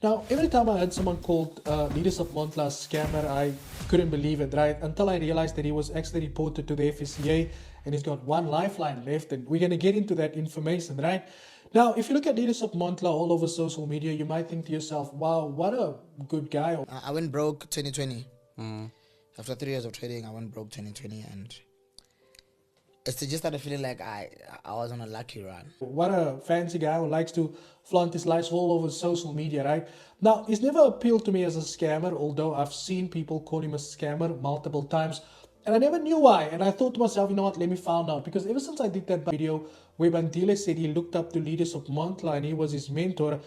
Now, every time I heard someone called Leadership Monhla scammer, I couldn't believe it, right? Until I realized that he was actually reported to the FSCA and he's got one lifeline left, and we're going to get into that information, right? Now, if you look at Leadership Monhla all over social media, you might think to yourself, wow, what a good guy. I went broke 2020. After 3 years of trading, I went broke 2020, and it's just started feeling like I was on a lucky run. What a fancy guy who likes to flaunt his lies all over social media, right? Now, he's never appealed to me as a scammer, although I've seen people call him a scammer multiple times. And I never knew why. And I thought to myself, you know what, let me find out. Because ever since I did that video where Bandile said he looked up to Leadership Monhla and he was his mentor.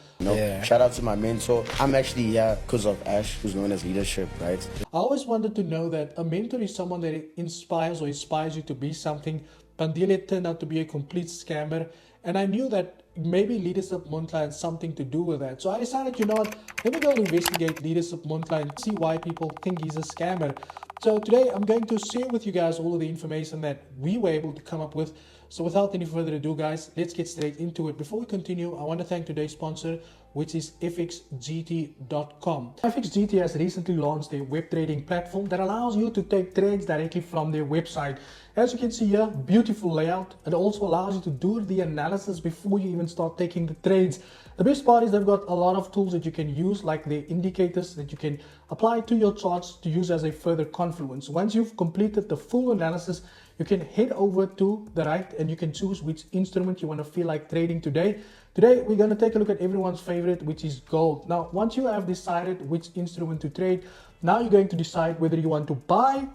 Shout out to my mentor. I'm actually here because of Ash, who's known as Leadership, right? I always wanted to know that a mentor is someone that inspires or inspires you to be something. Bandile turned out to be a complete scammer. And I knew that maybe Leadership Monhla had something to do with that. So I decided, you know what, let me go and investigate Leadership Monhla and see why people think he's a scammer. So today I'm going to share with you guys all of the information that we were able to come up with. So without any further ado, guys, let's get straight into it. Before we continue, I want to thank today's sponsor, which is FXGT.com. FXGT has recently launched a web trading platform that allows you to take trades directly from their website. As you can see here, beautiful layout. It also allows you to do the analysis before you even start taking the trades. The best part is they've got a lot of tools that you can use, like the indicators that you can apply to your charts to use as a further confluence. Once you've completed the full analysis, you can head over to the right and you can choose which instrument you want to feel like trading today. Today, we're going to take a look at everyone's favorite, which is gold. Now, once you have decided which instrument to trade, now you're going to decide whether you want to buy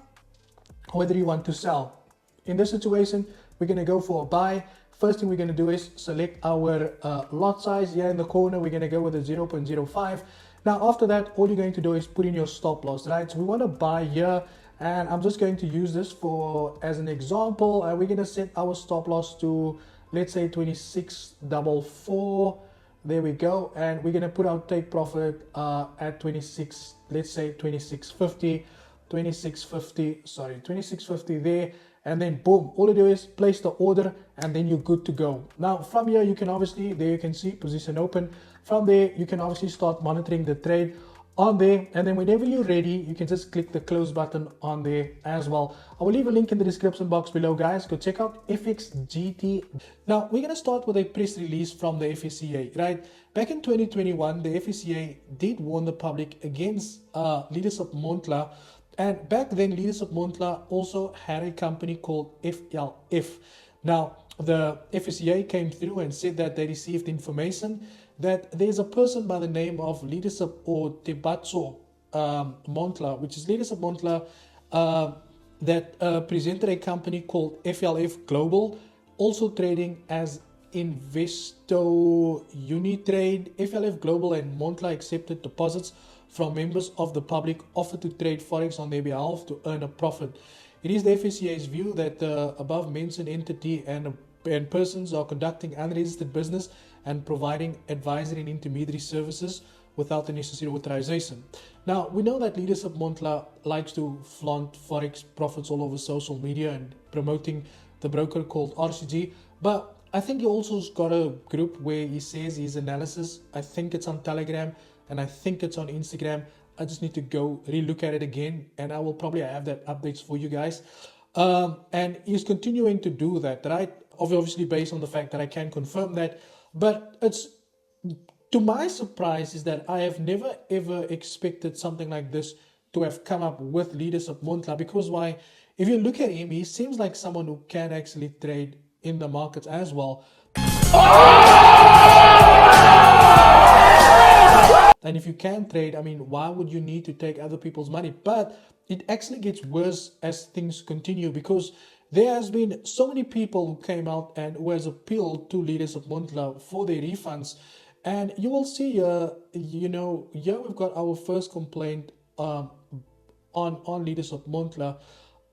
or whether you want to sell. In this situation, we're going to go for a buy. First thing we're going to do is select our lot size. Here in the corner, we're going to go with a 0.05. Now, after that, all you're going to do is put in your stop loss, right? So we want to buy here. And I'm just going to use this as an example. And we're going to set our stop loss to, let's say, 26.44. There we go. And we're going to put our take profit at 26, let's say 26.50, 26.50 there. And then boom, all you do is place the order and then you're good to go. Now from here, you can obviously, there you can see position open. From there, you can obviously start monitoring the trade on there, and then whenever you're ready, you can just click the close button on there as well. I will leave a link in the description box below, guys. Go check out FXGT. Now we're going to start with a press release from the FSCA, right? Back in 2021, the FSCA did warn the public against Leadership Monhla, and back then Leadership Monhla also had a company called FLF. Now the FSCA came through and said that they received information that there's a person by the name of Leadership or Tebatso Monhla, which is Leadership Monhla, that presented a company called FLF Global, also trading as Investo Unitrade. FLF Global and Monhla accepted deposits from members of the public, offered to trade forex on their behalf to earn a profit. It is the FSCA's view that the above mentioned entity and persons are conducting unregistered business and providing advisory and intermediary services without the necessary authorization. Now, we know that Leadership Monhla likes to flaunt forex profits all over social media and promoting the broker called RCG, but I think he also's got a group where he says his analysis. I think it's on Telegram and I think it's on Instagram. I just need to go relook at it again, and I will probably have that updates for you guys. And he's continuing to do that, right? Obviously based on the fact that I can confirm that. But it's, to my surprise, is that I have never ever expected something like this to have come up with Leadership Monhla, because why? If you look at him, he seems like someone who can actually trade in the markets as well. And if you can trade, I mean, why would you need to take other people's money? But it actually gets worse as things continue, because there has been so many people who came out and who has appealed to Leadership Monhla for their refunds. And you will see, you know, here we've got our first complaint on Leadership Monhla.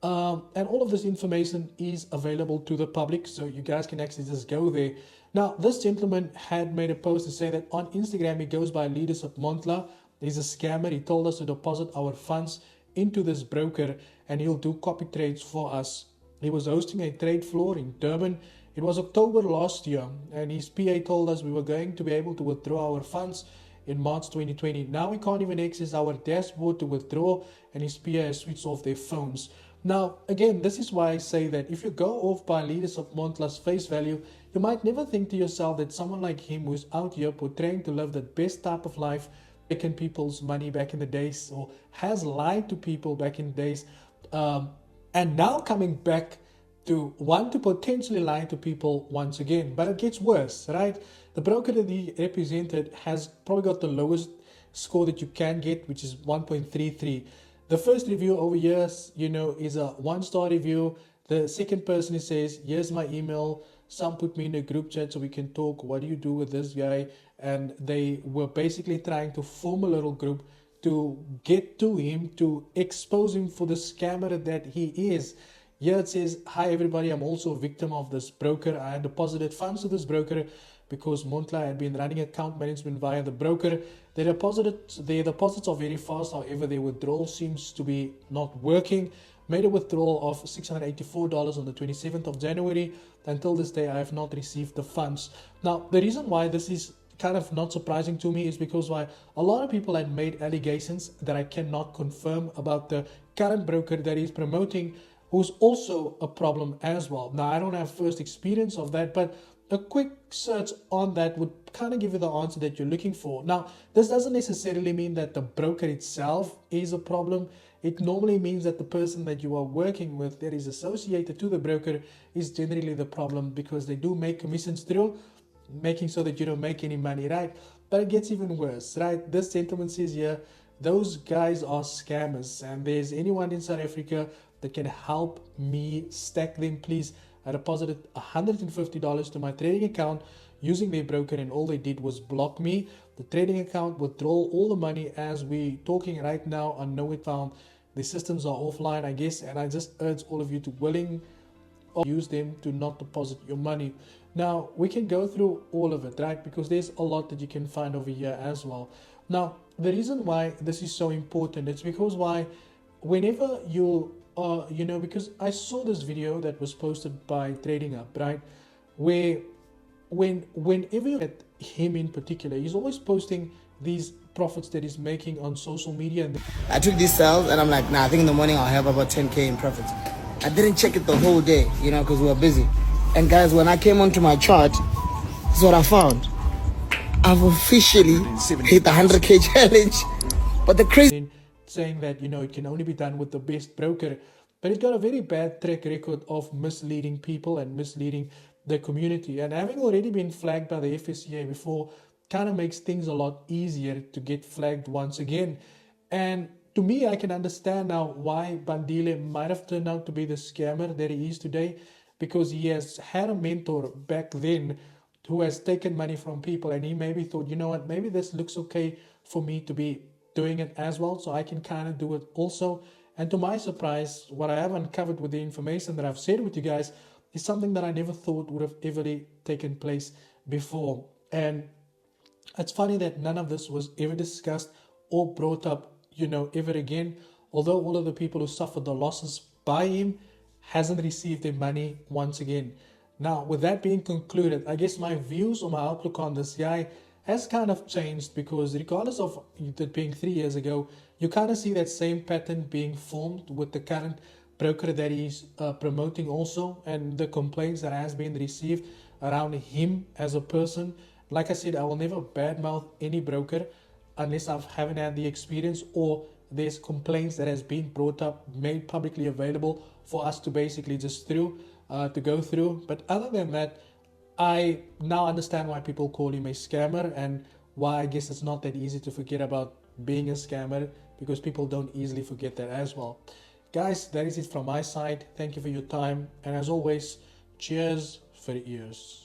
And all of this information is available to the public, so you guys can actually just go there. Now, this gentleman had made a post to say that on Instagram he goes by Leadership Monhla. He's a scammer. He told us to deposit our funds into this broker and he'll do copy trades for us. He was hosting a trade floor in Durban. It was October last year, and his PA told us we were going to be able to withdraw our funds in March 2020. Now we can't even access our dashboard to withdraw, and his peer has switched off their phones. Now, again, this is why I say that if you go off by Leadership Monhla's face value, you might never think to yourself that someone like him who's out here portraying to live the best type of life, taking people's money back in the days, or has lied to people back in the days, and now coming back to want to potentially lie to people once again. But it gets worse, right? The broker that he represented has probably got the lowest score that you can get, which is 1.33. The first review over here, is a 1-star review. The second person says, here's my email. Some put me in a group chat so we can talk. What do you do with this guy? And they were basically trying to form a little group to get to him, to expose him for the scammer that he is. Here it says, hi everybody, I'm also a victim of this broker. I had deposited funds to this broker because Monhla had been running account management via the broker. Their deposits are very fast, however their withdrawal seems to be not working. Made a withdrawal of $684 on the 27th of January. Until this day, I have not received the funds. Now, the reason why this is kind of not surprising to me is because why a lot of people had made allegations that I cannot confirm about the current broker that is promoting, who's also a problem as well. Now, I don't have first experience of that, but a quick search on that would kind of give you the answer that you're looking for. Now, this doesn't necessarily mean that the broker itself is a problem. It normally means that the person that you are working with that is associated to the broker is generally the problem, because they do make commissions through, making so that you don't make any money, right? But it gets even worse, right? This gentleman says here, those guys are scammers, and there's anyone in South Africa that can help me stack them, please. I deposited $150 to my trading account using their broker, and all they did was block me. The trading account withdraw all the money as we talking right now. I know it found the systems are offline, I guess, and I just urge all of you to willing or use them to not deposit your money. Now we can go through all of it, right? Because there's a lot that you can find over here as well. Now the reason why this is so important, it's because why whenever you because I saw this video that was posted by Trading Up, right, where whenever you look at him in particular, he's always posting these profits that he's making on social media. And I took these sales and I'm like, nah, I think in the morning I'll have about 10K in profits. I didn't check it the whole day, because we were busy. And guys, when I came onto my chart, this is what I found. I've officially hit the 100K challenge. But the crazy saying that it can only be done with the best broker, but it's got a very bad track record of misleading people and misleading the community. And having already been flagged by the FSCA before kind of makes things a lot easier to get flagged once again. And to me, I can understand now why Bandile might have turned out to be the scammer that he is today, because he has had a mentor back then who has taken money from people, and he maybe thought, you know what, maybe this looks okay for me to be doing it as well, so I can kind of do it also. And to my surprise, what I have uncovered with the information that I've shared with you guys is something that I never thought would have ever taken place before. And it's funny that none of this was ever discussed or brought up, ever again, although all of the people who suffered the losses by him hasn't received their money once again. Now, with that being concluded, I guess my views or my outlook on this guy has kind of changed, because regardless of it being 3 years ago, you kind of see that same pattern being formed with the current broker that he's promoting also, and the complaints that has been received around him as a person. Like I said, I will never badmouth any broker unless I haven't had the experience, or there's complaints that has been brought up, made publicly available for us to basically just to go through. But other than that, I now understand why people call him a scammer, and why I guess it's not that easy to forget about being a scammer, because people don't easily forget that as well. Guys, that is it from my side. Thank you for your time, and as always, cheers for the ears.